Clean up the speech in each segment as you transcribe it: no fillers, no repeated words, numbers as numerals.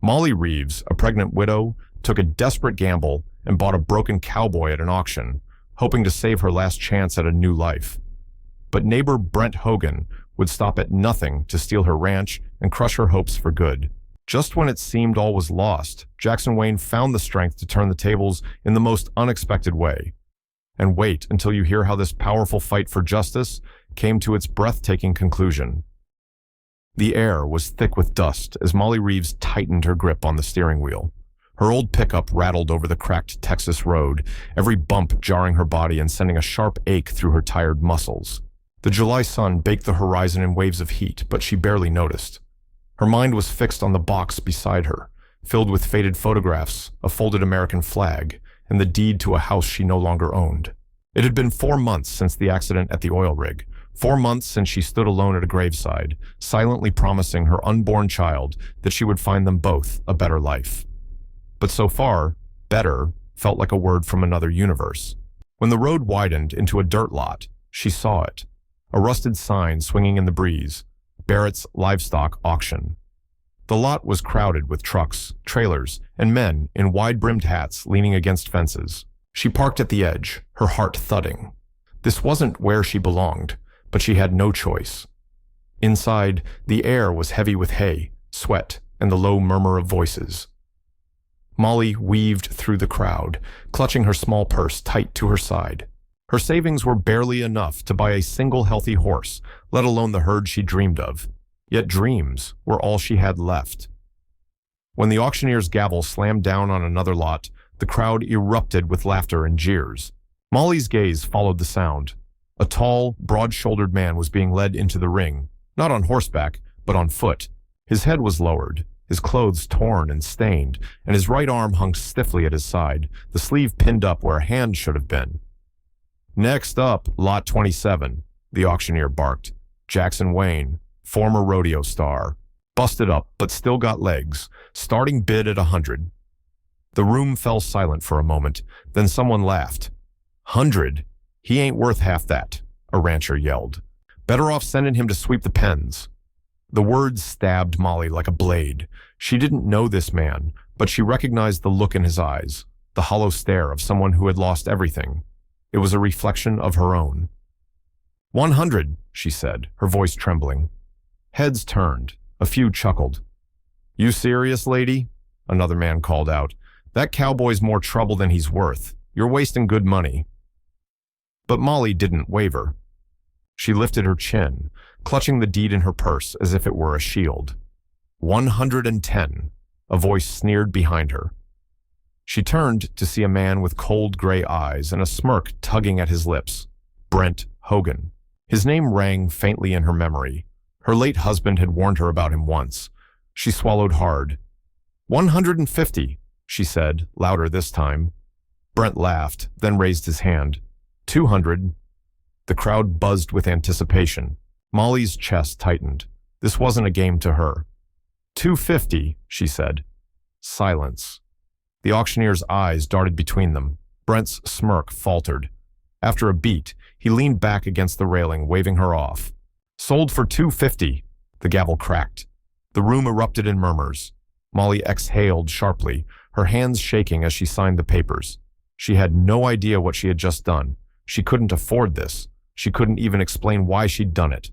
Molly Reeves, a pregnant widow, took a desperate gamble and bought a broken cowboy at an auction, hoping to save her last chance at a new life. But neighbor Brent Hogan would stop at nothing to steal her ranch and crush her hopes for good. Just when it seemed all was lost, Jackson Wayne found the strength to turn the tables in the most unexpected way. And wait until you hear how this powerful fight for justice came to its breathtaking conclusion. The air was thick with dust as Molly Reeves tightened her grip on the steering wheel. Her old pickup rattled over the cracked Texas road, every bump jarring her body and sending a sharp ache through her tired muscles. The July sun baked the horizon in waves of heat, but she barely noticed. Her mind was fixed on the box beside her, filled with faded photographs, a folded American flag, and the deed to a house she no longer owned. It had been 4 months since the accident at the oil rig, 4 months since she stood alone at a graveside, silently promising her unborn child that she would find them both a better life. But so far, better felt like a word from another universe. When the road widened into a dirt lot, she saw it, a rusted sign swinging in the breeze, Barrett's Livestock Auction. The lot was crowded with trucks, trailers, and men in wide-brimmed hats leaning against fences. She parked at the edge, her heart thudding. This wasn't where she belonged, but she had no choice. Inside, the air was heavy with hay, sweat, and the low murmur of voices. Molly weaved through the crowd, clutching her small purse tight to her side. Her savings were barely enough to buy a single healthy horse, let alone the herd she dreamed of. Yet dreams were all she had left. When the auctioneer's gavel slammed down on another lot, the crowd erupted with laughter and jeers. Molly's gaze followed the sound. A tall, broad-shouldered man was being led into the ring, not on horseback, but on foot. His head was lowered, his clothes torn and stained, and his right arm hung stiffly at his side, the sleeve pinned up where a hand should have been. "Next up, Lot 27, the auctioneer barked. Jackson Wayne, former rodeo star. Busted up, but still got legs. Starting bid at 100. The room fell silent for a moment, then someone laughed. 100? He ain't worth half that, a rancher yelled. Better off sending him to sweep the pens. The words stabbed Molly like a blade. She didn't know this man, but she recognized the look in his eyes, the hollow stare of someone who had lost everything. It was a reflection of her own. 100, she said, her voice trembling. Heads turned. A few chuckled. You serious, lady? Another man called out. That cowboy's more trouble than he's worth. You're wasting good money. But Molly didn't waver. She lifted her chin, clutching the deed in her purse as if it were a shield. 110, a voice sneered behind her. She turned to see a man with cold gray eyes and a smirk tugging at his lips. Brent Hogan. His name rang faintly in her memory. Her late husband had warned her about him once. She swallowed hard. 150, she said, louder this time. Brent laughed, then raised his hand. 200. The crowd buzzed with anticipation. Molly's chest tightened. This wasn't a game to her. 250, she said. Silence. The auctioneer's eyes darted between them. Brent's smirk faltered. After a beat, he leaned back against the railing, waving her off. Sold for 250. The gavel cracked. The room erupted in murmurs. Molly exhaled sharply, her hands shaking as she signed the papers. She had no idea what she had just done. She couldn't afford this. She couldn't even explain why she'd done it.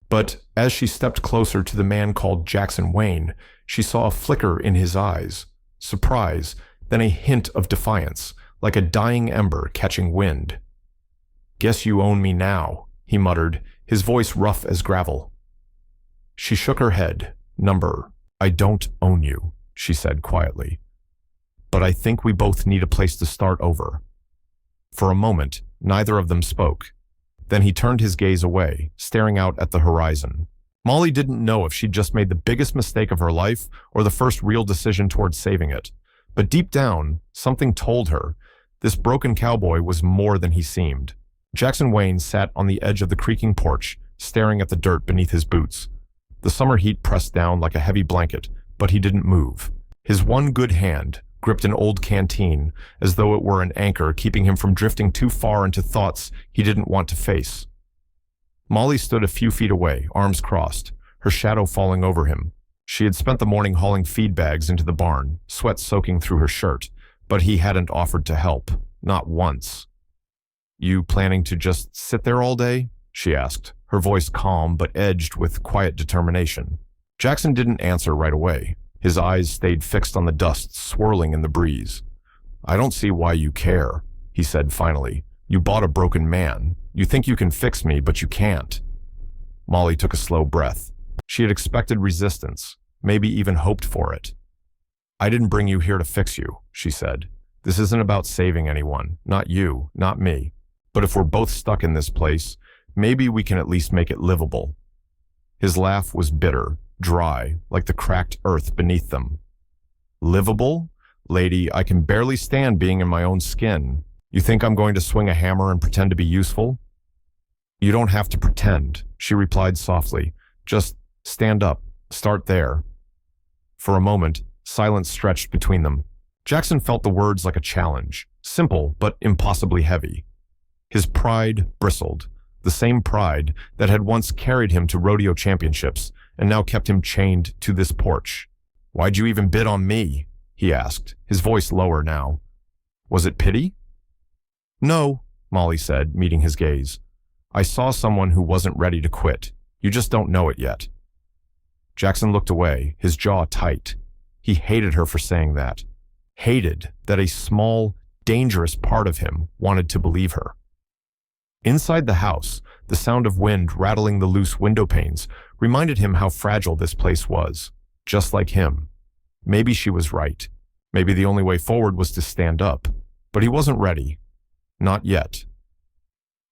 But as she stepped closer to the man called Jackson Wayne, she saw a flicker in his eyes. Surprise, then a hint of defiance, like a dying ember catching wind. Guess you own me now, he muttered, his voice rough as gravel. She shook her head. Number, I don't own you, she said quietly. But I think we both need a place to start over. For a moment, neither of them spoke. Then he turned his gaze away, staring out at the horizon. Molly didn't know if she'd just made the biggest mistake of her life or the first real decision towards saving it. But deep down, something told her this broken cowboy was more than he seemed. Jackson Wayne sat on the edge of the creaking porch, staring at the dirt beneath his boots. The summer heat pressed down like a heavy blanket, but he didn't move. His one good hand gripped an old canteen, as though it were an anchor keeping him from drifting too far into thoughts he didn't want to face. Molly stood a few feet away, arms crossed, her shadow falling over him. She had spent the morning hauling feed bags into the barn, sweat soaking through her shirt, but he hadn't offered to help, not once. "You planning to just sit there all day?" she asked, her voice calm but edged with quiet determination. Jackson didn't answer right away. His eyes stayed fixed on the dust swirling in the breeze. "I don't see why you care," he said finally. "You bought a broken man. You think you can fix me, but you can't." Molly took a slow breath. She had expected resistance, maybe even hoped for it. "I didn't bring you here to fix you," she said. "This isn't about saving anyone, not you, not me. But if we're both stuck in this place, maybe we can at least make it livable." His laugh was bitter, dry, like the cracked earth beneath them. "Livable? Lady, I can barely stand being in my own skin. You think I'm going to swing a hammer and pretend to be useful?" "You don't have to pretend," she replied softly. "Just stand up. Start there." For a moment, silence stretched between them. Jackson felt the words like a challenge, simple but impossibly heavy. His pride bristled, the same pride that had once carried him to rodeo championships and now kept him chained to this porch. "Why'd you even bid on me?" he asked, his voice lower now. "Was it pity?" "No," Molly said, meeting his gaze. "I saw someone who wasn't ready to quit. You just don't know it yet." Jackson looked away, his jaw tight. He hated her for saying that. Hated that a small, dangerous part of him wanted to believe her. Inside the house, the sound of wind rattling the loose window panes reminded him how fragile this place was, just like him. Maybe she was right. Maybe the only way forward was to stand up. But he wasn't ready. Not yet.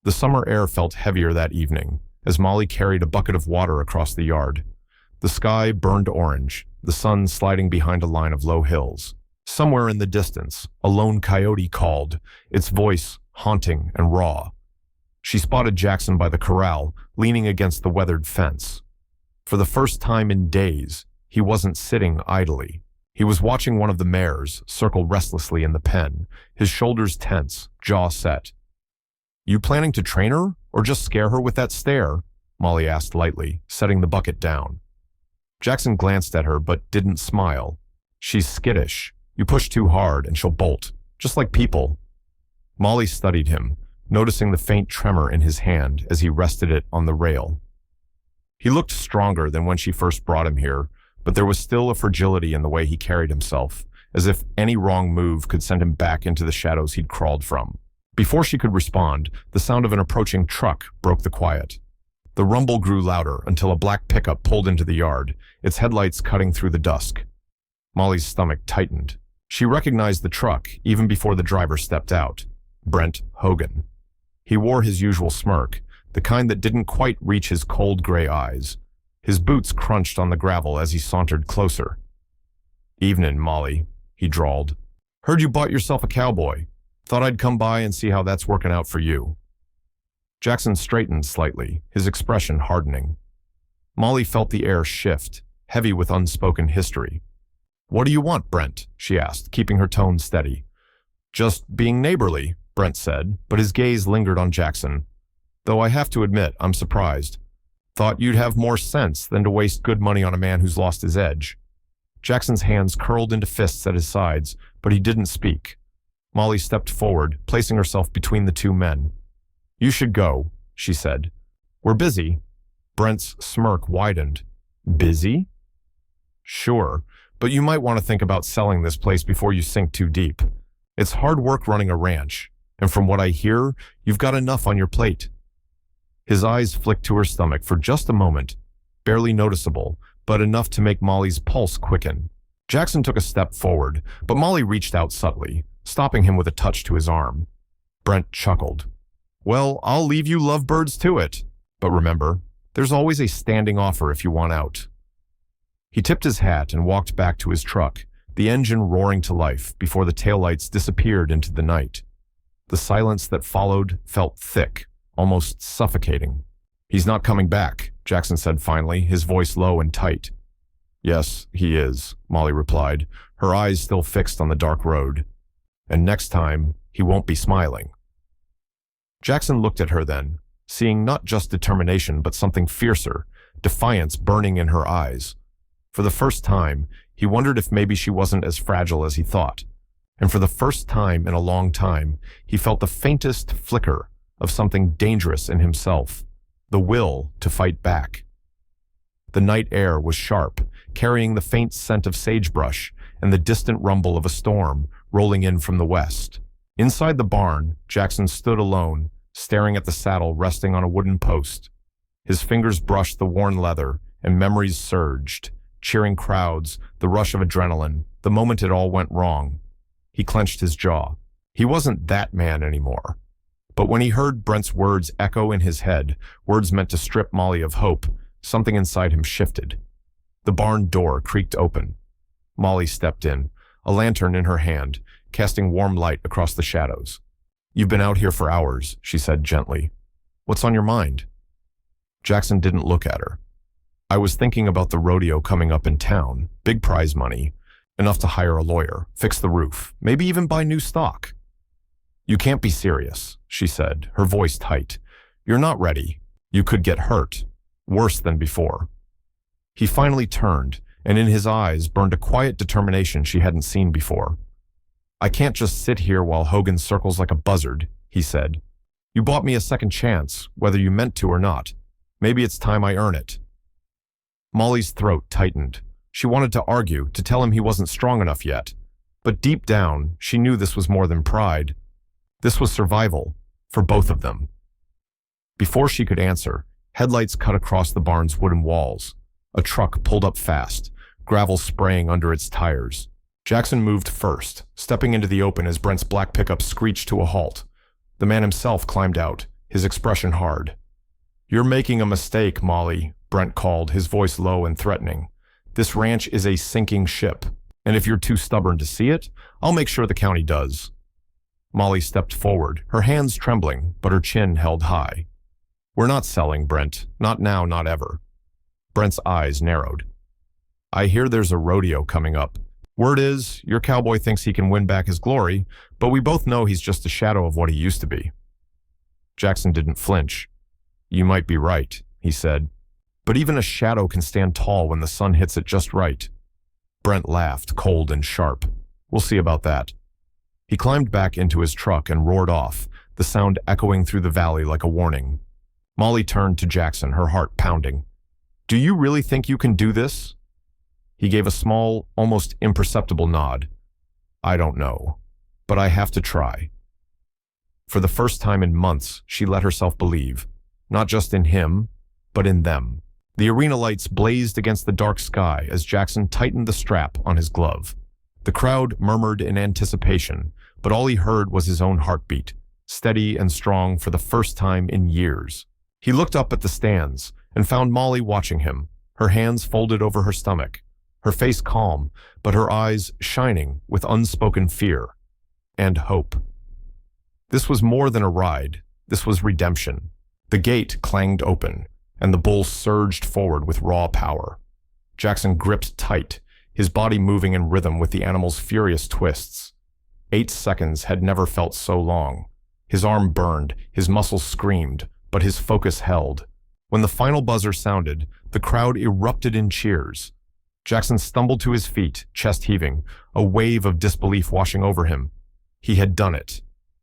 The summer air felt heavier that evening, as Molly carried a bucket of water across the yard. The sky burned orange, the sun sliding behind a line of low hills. Somewhere in the distance, a lone coyote called, its voice haunting and raw. She spotted Jackson by the corral, leaning against the weathered fence. For the first time in days, he wasn't sitting idly. He was watching one of the mares circle restlessly in the pen, his shoulders tense, jaw set. "You planning to train her, or just scare her with that stare?" Molly asked lightly, setting the bucket down. Jackson glanced at her but didn't smile. "She's skittish. You push too hard and she'll bolt, just like people." Molly studied him, noticing the faint tremor in his hand as he rested it on the rail. He looked stronger than when she first brought him here, but there was still a fragility in the way he carried himself, as if any wrong move could send him back into the shadows he'd crawled from. Before she could respond, the sound of an approaching truck broke the quiet. The rumble grew louder until a black pickup pulled into the yard, its headlights cutting through the dusk. Molly's stomach tightened. She recognized the truck even before the driver stepped out. Brent Hogan. He wore his usual smirk, the kind that didn't quite reach his cold gray eyes. His boots crunched on the gravel as he sauntered closer. "Evenin', Molly," he drawled. "Heard you bought yourself a Cowboy. Thought I'd come by and see how that's working out for you." Jackson straightened slightly, his expression hardening. Molly felt the air shift, heavy with unspoken history. "What do you want, Brent?" she asked, keeping her tone steady. "Just being neighborly," Brent said, but his gaze lingered on Jackson. "Though I have to admit, I'm surprised. Thought you'd have more sense than to waste good money on a man who's lost his edge." Jackson's hands curled into fists at his sides, but he didn't speak. Molly stepped forward, placing herself between the two men. "You should go," she said. "We're busy." Brent's smirk widened. "Busy?" "Sure, but you might want to think about selling this place before you sink too deep. It's hard work running a ranch, and from what I hear, you've got enough on your plate." His eyes flicked to her stomach for just a moment, barely noticeable, but enough to make Molly's pulse quicken. Jackson took a step forward, but Molly reached out subtly, stopping him with a touch to his arm. Brent chuckled. "Well, I'll leave you lovebirds to it. But remember, there's always a standing offer if you want out." He tipped his hat and walked back to his truck, the engine roaring to life before the taillights disappeared into the night. The silence that followed felt thick, almost suffocating. "He's not coming back," Jackson said finally, his voice low and tight. "Yes, he is," Molly replied, her eyes still fixed on the dark road. "And next time, he won't be smiling." Jackson looked at her then, seeing not just determination but something fiercer, defiance burning in her eyes. For the first time, he wondered if maybe she wasn't as fragile as he thought. And for the first time in a long time, he felt the faintest flicker of something dangerous in himself, the will to fight back. The night air was sharp, carrying the faint scent of sagebrush and the distant rumble of a storm rolling in from the west. Inside the barn, Jackson stood alone, staring at the saddle resting on a wooden post. His fingers brushed the worn leather, and memories surged, cheering crowds, the rush of adrenaline, the moment it all went wrong. He clenched his jaw. He wasn't that man anymore. But when he heard Brent's words echo in his head, words meant to strip Molly of hope, something inside him shifted. The barn door creaked open. Molly stepped in, a lantern in her hand, casting warm light across the shadows. "You've been out here for hours," she said gently. "What's on your mind?" Jackson didn't look at her. "I was thinking about the rodeo coming up in town, big prize money, enough to hire a lawyer, fix the roof, maybe even buy new stock." "You can't be serious," she said, her voice tight. "You're not ready. You could get hurt, worse than before." He finally turned, and in his eyes burned a quiet determination she hadn't seen before. "I can't just sit here while Hogan circles like a buzzard," he said. "You bought me a second chance, whether you meant to or not. Maybe it's time I earn it." Molly's throat tightened. She wanted to argue, to tell him he wasn't strong enough yet. But deep down, she knew this was more than pride. This was survival, for both of them. Before she could answer, headlights cut across the barn's wooden walls. A truck pulled up fast, gravel spraying under its tires. Jackson moved first, stepping into the open as Brent's black pickup screeched to a halt. The man himself climbed out, his expression hard. "You're making a mistake, Molly," Brent called, his voice low and threatening. "This ranch is a sinking ship, and if you're too stubborn to see it, I'll make sure the county does." Molly stepped forward, her hands trembling, but her chin held high. "We're not selling, Brent. Not now, not ever." Brent's eyes narrowed. "I hear there's a rodeo coming up. Word is, your cowboy thinks he can win back his glory, but we both know he's just a shadow of what he used to be." Jackson didn't flinch. "You might be right," he said. "But even a shadow can stand tall when the sun hits it just right." Brent laughed, cold and sharp. "We'll see about that." He climbed back into his truck and roared off, the sound echoing through the valley like a warning. Molly turned to Jackson, her heart pounding. "Do you really think you can do this?" He gave a small, almost imperceptible nod. "I don't know, but I have to try." For the first time in months, she let herself believe, not just in him, but in them. The arena lights blazed against the dark sky as Jackson tightened the strap on his glove. The crowd murmured in anticipation, but all he heard was his own heartbeat, steady and strong for the first time in years. He looked up at the stands and found Molly watching him, her hands folded over her stomach, her face calm, but her eyes shining with unspoken fear and hope. This was more than a ride. This was redemption. The gate clanged open, and the bull surged forward with raw power. Jackson gripped tight, his body moving in rhythm with the animal's furious twists. 8 seconds had never felt so long. His arm burned, his muscles screamed, but his focus held. When the final buzzer sounded, the crowd erupted in cheers. Jackson stumbled to his feet, chest heaving, a wave of disbelief washing over him. He had done it.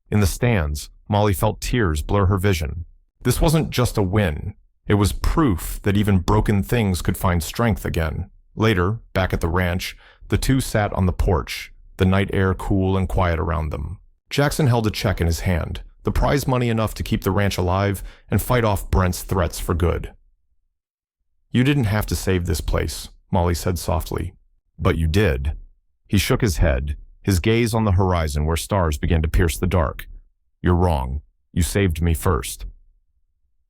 In the stands, Molly felt tears blur her vision. This wasn't just a win. It was proof that even broken things could find strength again. Later, back at the ranch, the two sat on the porch, the night air cool and quiet around them. Jackson held a check in his hand, the prize money enough to keep the ranch alive and fight off Brent's threats for good. "You didn't have to save this place," Molly said softly. "But you did." He shook his head, his gaze on the horizon where stars began to pierce the dark. "You're wrong. You saved me first."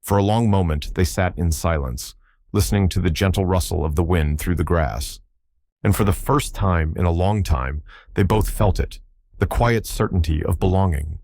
For a long moment, they sat in silence, listening to the gentle rustle of the wind through the grass. And for the first time in a long time, they both felt it, the quiet certainty of belonging.